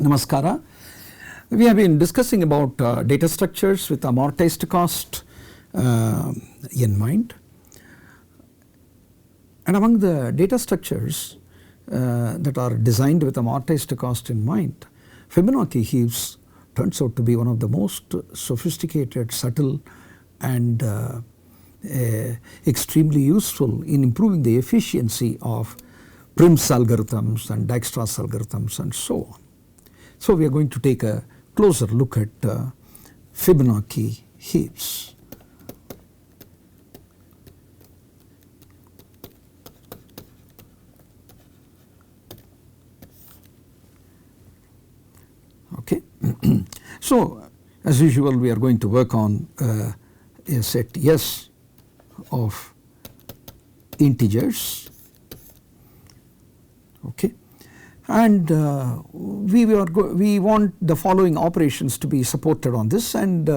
Namaskara. We have been discussing about data structures with amortized cost in mind, and among the data structures that are designed with amortized cost in mind, Fibonacci heaps turns out to be one of the most sophisticated, subtle and extremely useful in improving the efficiency of Prim's algorithms and Dijkstra's algorithms and so on. So, we are going to take a closer look at Fibonacci heaps. Okay. So, as usual, we are going to work on a set S of integers, okay, and we want the following operations to be supported on this, and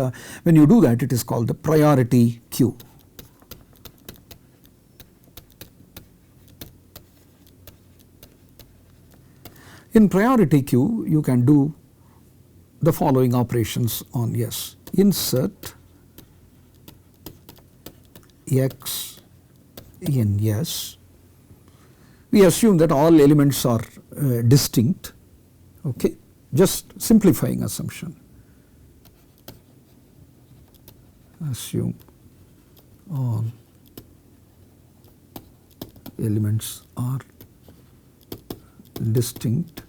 when you do that, it is called the priority queue. In priority queue, you can do the following operations on S: insert X in S. We assume that all elements are distinct, okay, just simplifying assumption. Assume all elements are distinct.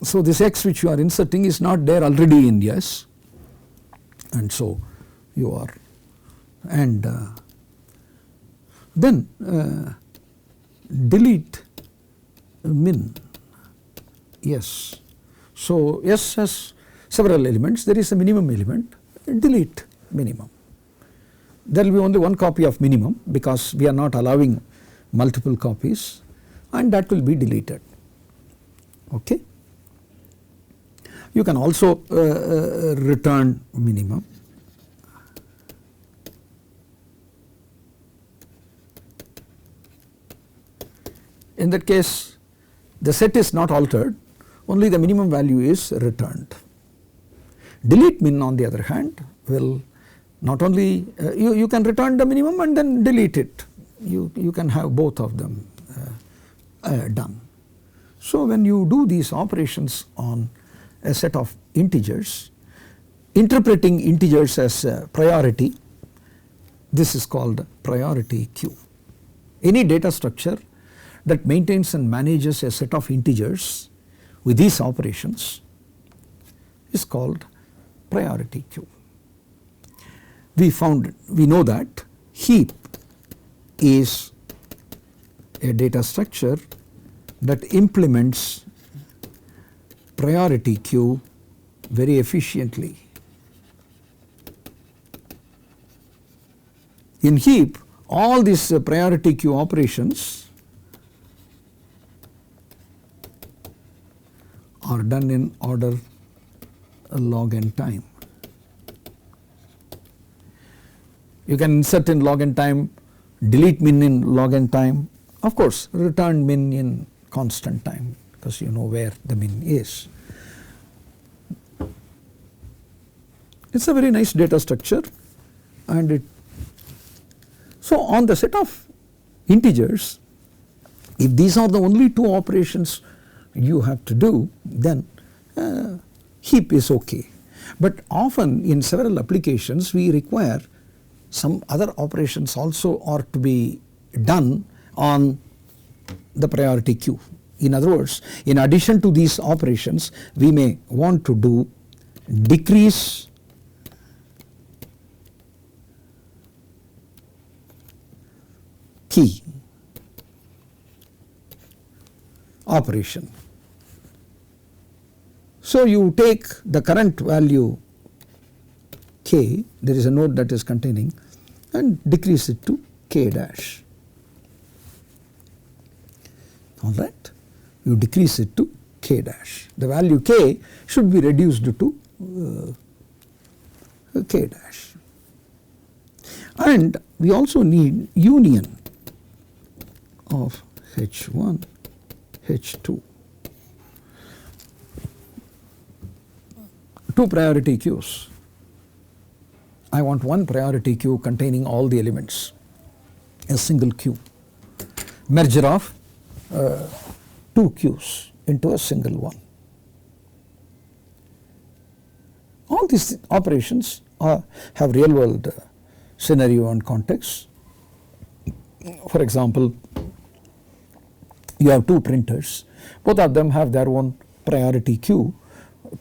So, this X which you are inserting is not there already in S, and so you are, and then delete min S. So, S has several elements, there is a minimum element, delete minimum. There will be only one copy of minimum because we are not allowing multiple copies, and that will be deleted. Okay. You can also return minimum. In that case, the set is not altered, only the minimum value is returned. Delete min, on the other hand, will not only you can return the minimum and then delete it. You can have both of them done. So, when you do these operations on a set of integers, interpreting integers as priority, this is called priority queue. Any data structure that maintains and manages a set of integers with these operations is called priority queue. We know that heap is a data structure that implements priority queue very efficiently. In heap, all these priority queue operations are done in order log n time. You can insert in log n time, delete min in log n time, of course return min in constant time because you know where the min is. It is a very nice data structure, and so on the set of integers, if these are the only two operations you have to do, then heap is okay. But often in several applications we require some other operations also are to be done on the priority queue. In other words, in addition to these operations, we may want to do decrease key operation. So, you take the current value k, there is a node that is containing, and decrease it to k dash. All right, you decrease it to k dash. The value k should be reduced to k dash. And we also need union of H1, H2. 2 priority queues. I want one priority queue containing all the elements, a single queue. Merger of 2 queues into a single one. All these operations have real world scenario and context. For example, you have 2 printers, both of them have their own priority queue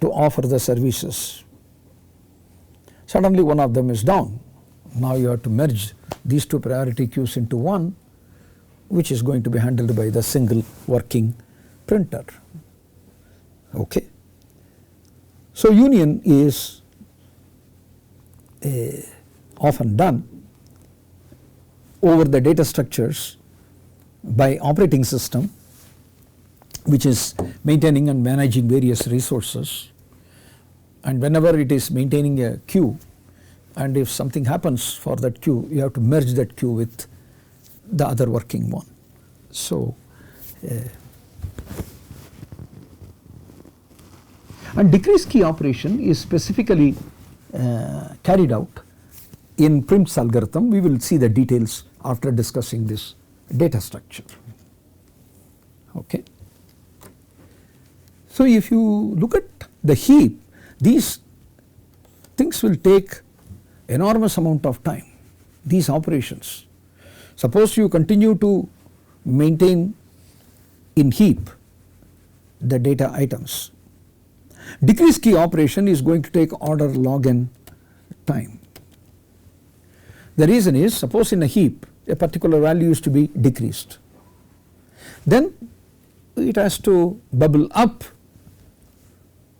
to offer the services. Suddenly one of them is down. Now you have to merge these 2 priority queues into one, which is going to be handled by the single working printer. Okay. So union is often done over the data structures by operating system, which is maintaining and managing various resources, and whenever it is maintaining a queue, and if something happens for that queue, you have to merge that queue with the other working one. So and decrease key operation is specifically carried out in Prim's algorithm. We will see the details after discussing this data structure. Okay. So if you look at the heap, these things will take enormous amount of time, these operations. Suppose you continue to maintain in heap the data items. Decrease key operation is going to take order log n time. The reason is, suppose in a heap a particular value is to be decreased, then it has to bubble up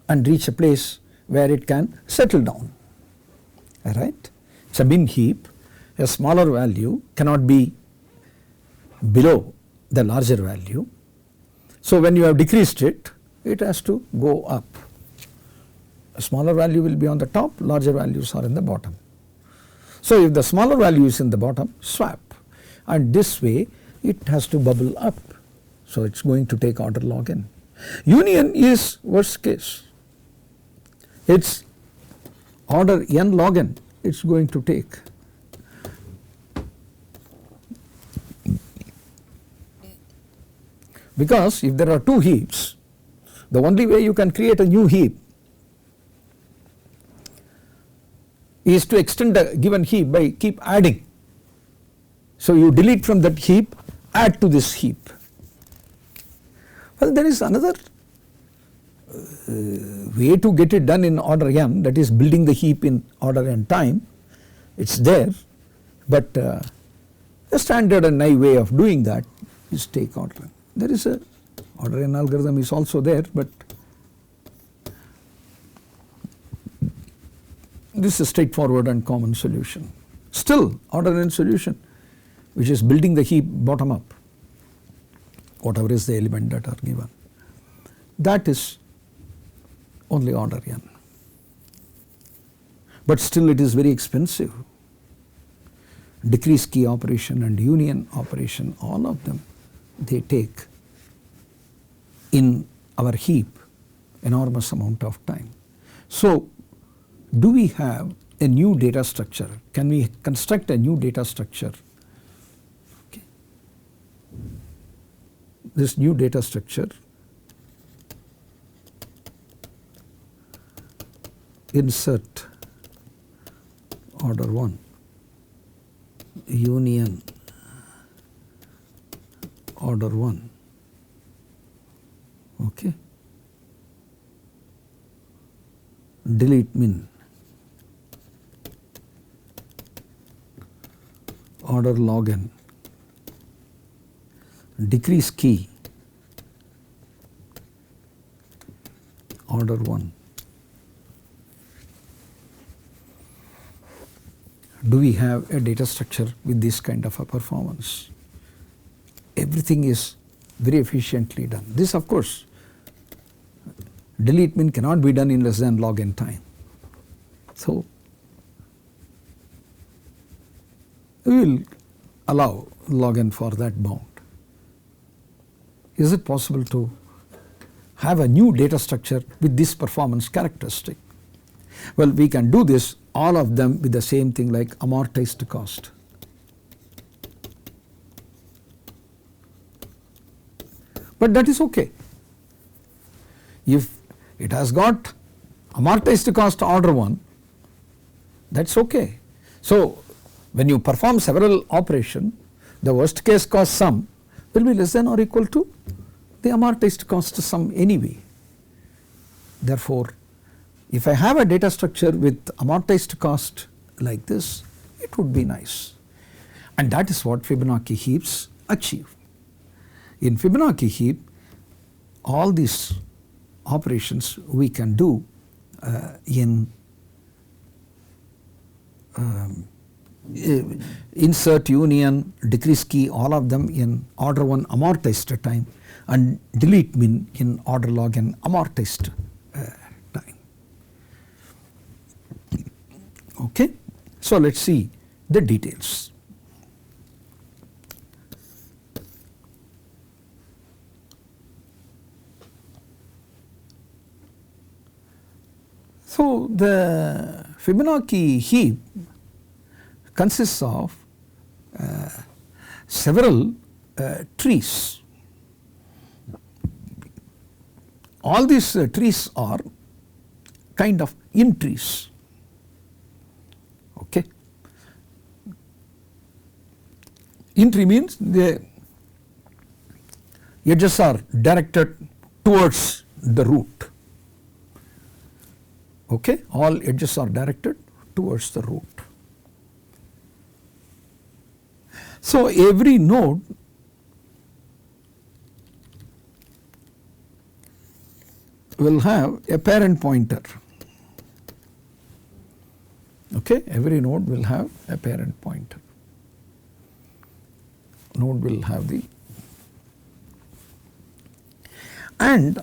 and reach a place where it can settle down, right. It is a bin heap, a smaller value cannot be below the larger value. So when you have decreased it, it has to go up. A smaller value will be on the top, larger values are in the bottom. So if the smaller value is in the bottom, swap, and this way it has to bubble up. So it is going to take order log n. Union is worst case. It is order n log n it is going to take. Because if there are 2 heaps, the only way you can create a new heap is to extend a given heap by keep adding. So you delete from that heap, add to this heap. Well, there is another way to get it done in order n, that is building the heap in order n time. It is there, but the standard and naive way of doing that is take order n. There is a order n algorithm is also there, but this is a straightforward and common solution. Still order n solution, which is building the heap bottom up, whatever is the element that are given, that is only order n. But still it is very expensive. Decrease key operation and union operation, all of them, they take in our heap enormous amount of time. So do we have a new data structure? Can we construct a new data structure? Okay. This new data structure insert order 1 union order 1, okay, delete min order log n, decrease key order 1. Do we have a data structure with this kind of a performance? Everything is very efficiently done. This, of course, delete min cannot be done in less than log n time. So we will allow log n for that bound. Is it possible to have a new data structure with this performance characteristic? Well, we can do this all of them with the same thing like amortized cost. But that is okay. If it has got amortized cost order 1, that is okay. So, when you perform several operations, the worst case cost sum will be less than or equal to the amortized cost sum anyway. Therefore, if I have a data structure with amortized cost like this, it would be nice, and that is what Fibonacci heaps achieve. In Fibonacci heap, all these operations we can do in insert, union, decrease key, all of them in order 1 amortized time, and delete min in order log n amortized time. Okay. So, let us see the details. So, the Fibonacci heap consists of several trees. All these trees are kind of in trees. Okay. In tree means the edges are directed towards the root. Okay. All edges are directed towards the root. So, every node will have a parent pointer. Okay. Every node will have a parent pointer. Node will have the, and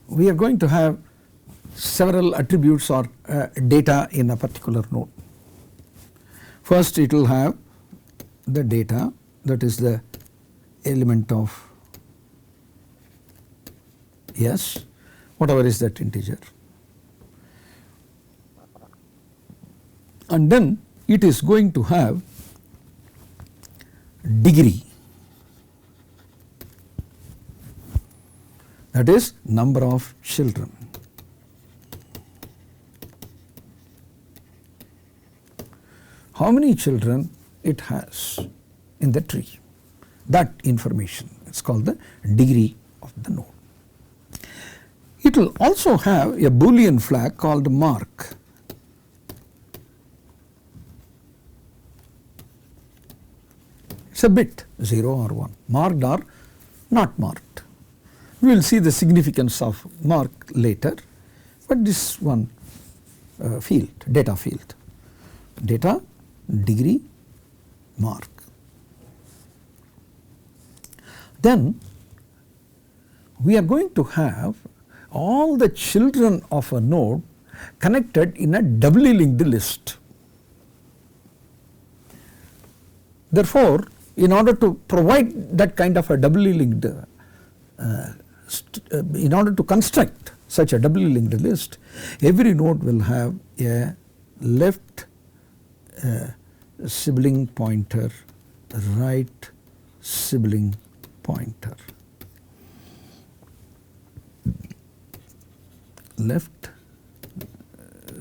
we are going to have several attributes or data in a particular node. First, it will have the data, that is the element of S, whatever is that integer, and then it is going to have degree, that is number of children. How many children it has in the tree, that information, it is called the degree of the node. It will also have a Boolean flag called mark. It is a bit 0 or 1, marked or not marked. We will see the significance of mark later, but this one field, data field, data, degree, mark. Then we are going to have all the children of a node connected in a doubly linked list. Therefore, in order to provide that kind of a doubly linked, in order to construct such a doubly linked list, every node will have a left sibling pointer, right sibling pointer, left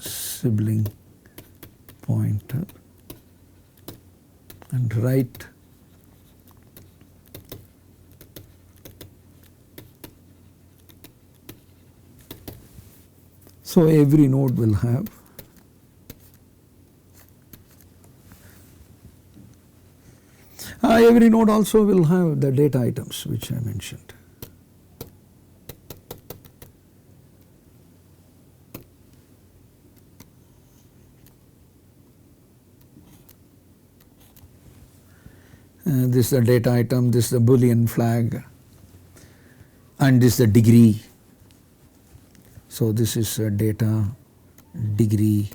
sibling pointer and right so every node will have every node also will have the data items which I mentioned. This is the data item, this is the Boolean flag, and this is the degree. So, this is data, degree,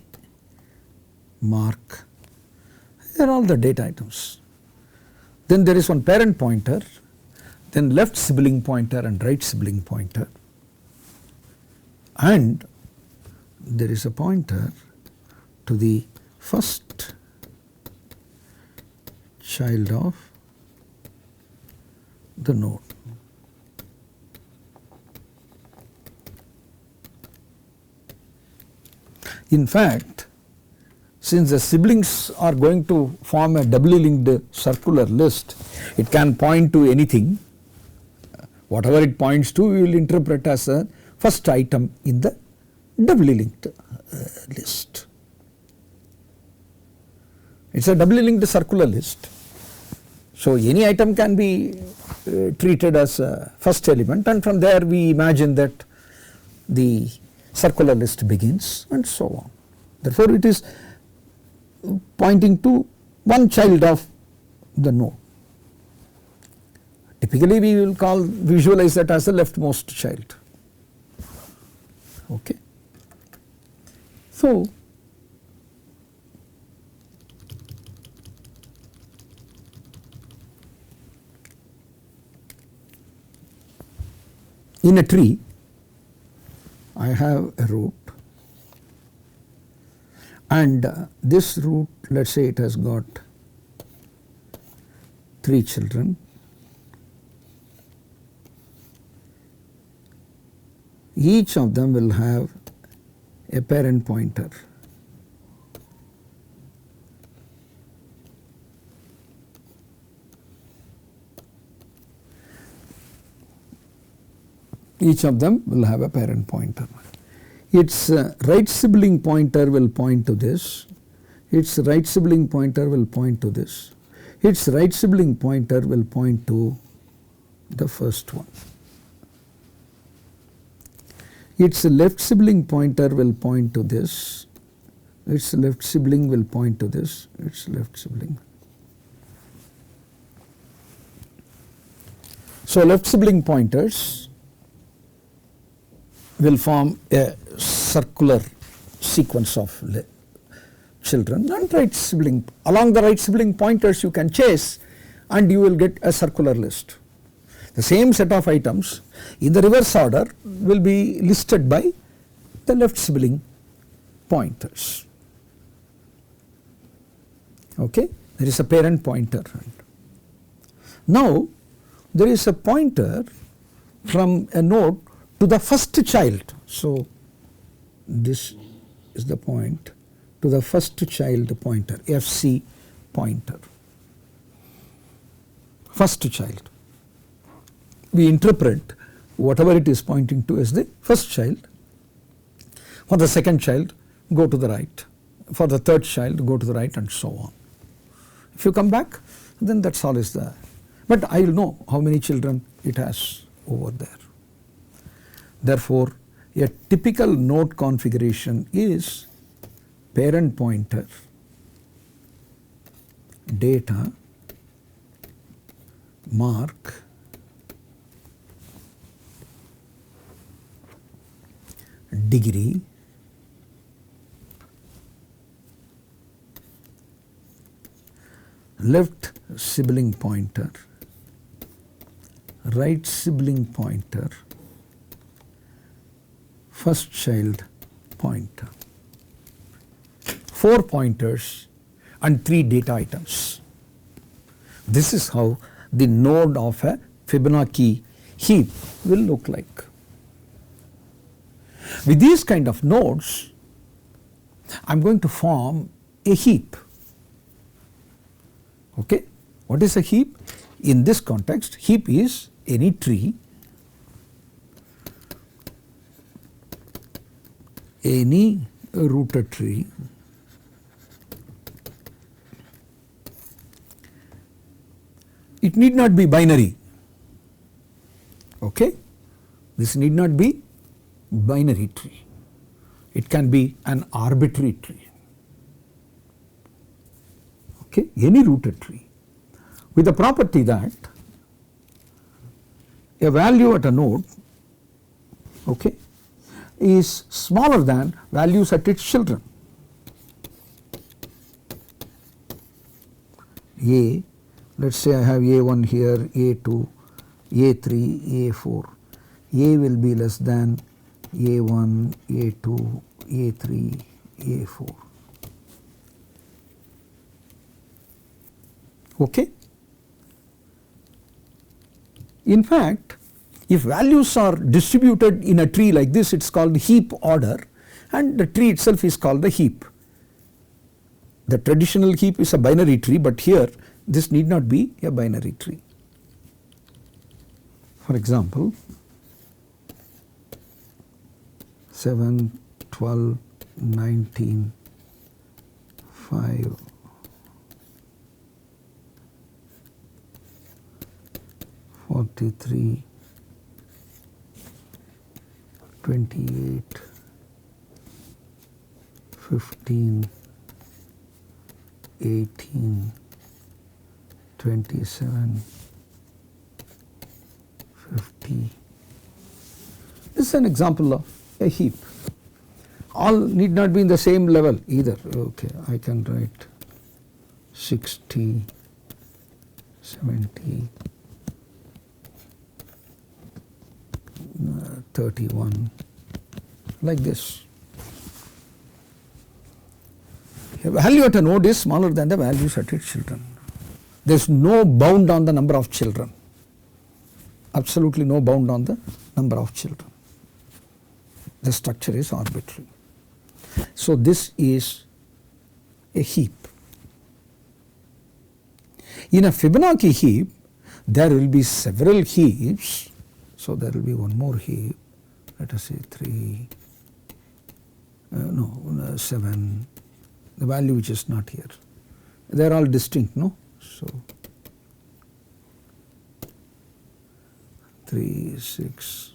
mark, they are all the data items. Then there is one parent pointer, then left sibling pointer and right sibling pointer, and there is a pointer to the first child of the node. In fact, since the siblings are going to form a doubly linked circular list, it can point to anything. Whatever it points to, we will interpret as a first item in the doubly linked list. It is a doubly linked circular list. So, any item can be treated as a first element, and from there we imagine that the circular list begins and so on. Therefore, it is pointing to one child of the node. Typically, we will visualize that as the leftmost child. Okay. So, in a tree, I have a root, and this root, let us say it has got 3 children. Each of them will have a parent pointer. Each of them will have a parent pointer. Its right sibling pointer will point to this, its right sibling pointer will point to this, its right sibling pointer will point to the first one. Its left sibling pointer will point to this, its left sibling will point to this, its left sibling. So, left sibling pointers will form a circular sequence of children, and right sibling, along the right sibling pointers you can chase and you will get a circular list. The same set of items in the reverse order will be listed by the left sibling pointers. Okay? There is a parent pointer. Now, there is a pointer from a node to the first child. So, this is the point to the first child pointer, FC pointer, first child. We interpret whatever it is pointing to as the first child. For the second child, go to the right. For the third child, go to the right, and so on. If you come back, then that is all is there. But I will know how many children it has over there. Therefore, a typical node configuration is parent pointer, data, mark, degree, left sibling pointer, right sibling pointer, first child pointer. 4 pointers and 3 data items. This is how the node of a Fibonacci heap will look like. With these kind of nodes, I am going to form a heap. Okay? What is a heap? In this context, heap is any tree, any rooted tree, it need not be binary. Okay? This need not be binary tree. It can be an arbitrary tree. Okay? Any rooted tree with the property that a value at a node, okay, is smaller than values at its children. A, let us say I have A1 here, A2, A3, A4. A will be less than A1, A2, A3, A4. Okay. In fact, if values are distributed in a tree like this, it is called heap order, and the tree itself is called the heap. The traditional heap is a binary tree, but here this need not be a binary tree. For example, 7, 12, 19, 5, 43, 28, 15, 18, 27, 50. This is an example of a heap. All need not be in the same level either. Okay, I can write 60, 70, 31, like this. A value at a node is smaller than the values at its children. There is no bound on the number of children, absolutely no bound on the number of children. The structure is arbitrary. So this is a heap. In a Fibonacci heap, there will be several heaps. So there will be one more heap, let us say 3, 7, the value which is not here. They are all distinct, no? So 3, 6,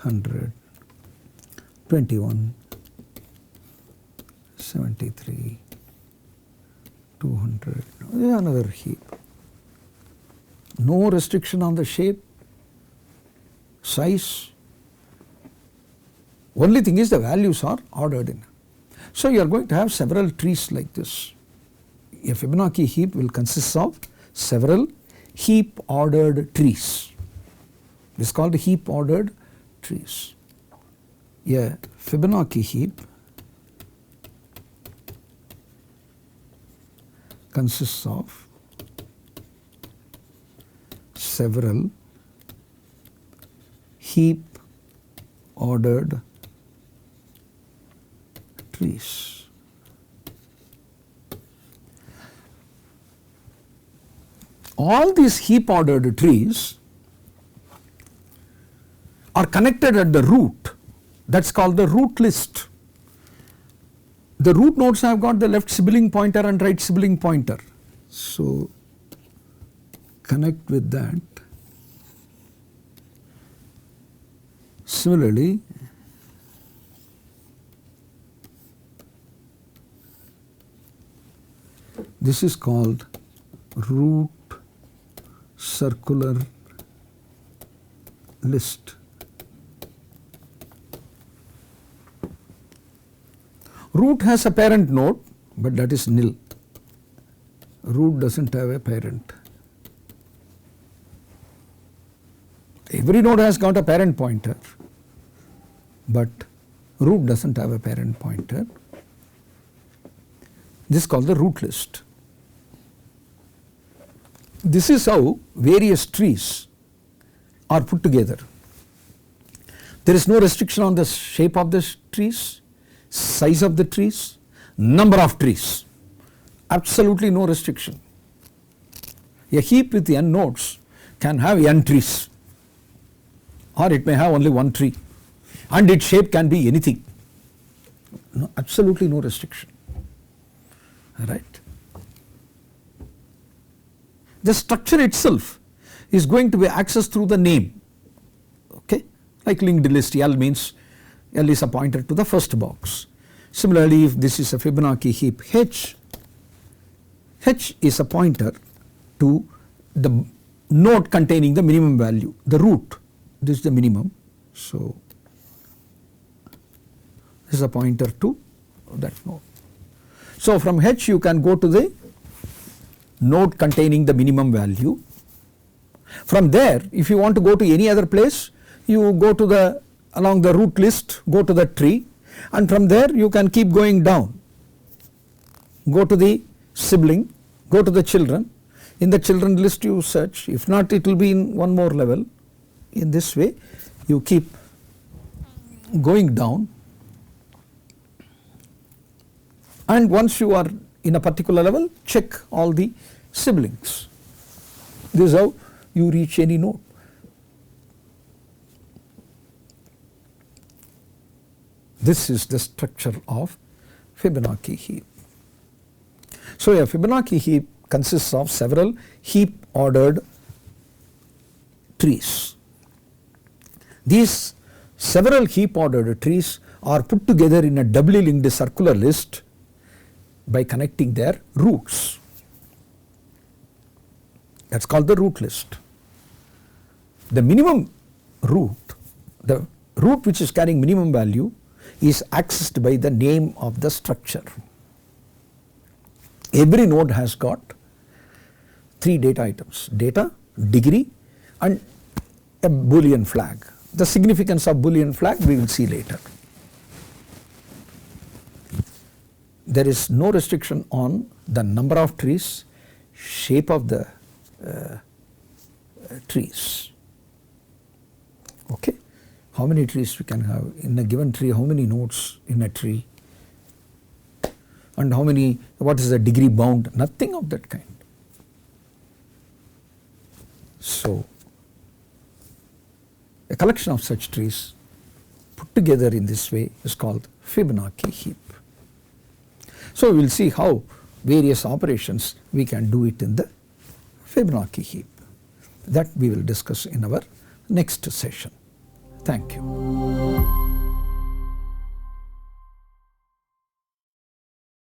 100, 21, 73, 200, another heap. No restriction on the shape, size. Only thing is the values are ordered in. So you are going to have several trees like this. A Fibonacci heap will consist of several heap ordered trees. This is called heap ordered trees. A Fibonacci heap consists of several heap ordered trees. All these heap ordered trees are connected at the root, that is called the root list. The root nodes have got the left sibling pointer and right sibling pointer. So connect with that. Similarly, this is called root circular list. Root has a parent node, but that is nil. Root does not have a parent. Every node has got a parent pointer, but root does not have a parent pointer. This is called the root list. This is how various trees are put together. There is no restriction on the shape of the trees, size of the trees, number of trees, absolutely no restriction. A heap with n nodes can have n trees, or it may have only one tree, and its shape can be anything. No, absolutely no restriction. Right. The structure itself is going to be accessed through the name, okay, like linked list. L means L is a pointer to the first box. Similarly, if this is a Fibonacci heap H is a pointer to the node containing the minimum value, the root, this is the minimum. So this is a pointer to that node. So from H you can go to the node containing the minimum value. From there, if you want to go to any other place, you go to the along the root list, go to the tree, and from there you can keep going down. Go to the sibling, go to the children. In the children list you search, if not it will be in one more level. In this way you keep going down, and once you are in a particular level, check all the siblings. This is how you reach any node. This is the structure of Fibonacci heap. So a Fibonacci heap consists of several heap ordered trees. These several heap ordered trees are put together in a doubly linked circular list by connecting their roots. That is called the root list. The minimum root, the root which is carrying minimum value, is accessed by the name of the structure. Every node has got 3 data items: data, degree, and a Boolean flag. The significance of Boolean flag we will see later. There is no restriction on the number of trees, shape of the trees. Okay, how many trees we can have in a given tree, how many nodes in a tree, and how many, what is the degree bound, nothing of that kind. So a collection of such trees put together in this way is called Fibonacci heap. So we will see how various operations we can do it in the Fibonacci heap. That we will discuss in our next session. Thank you.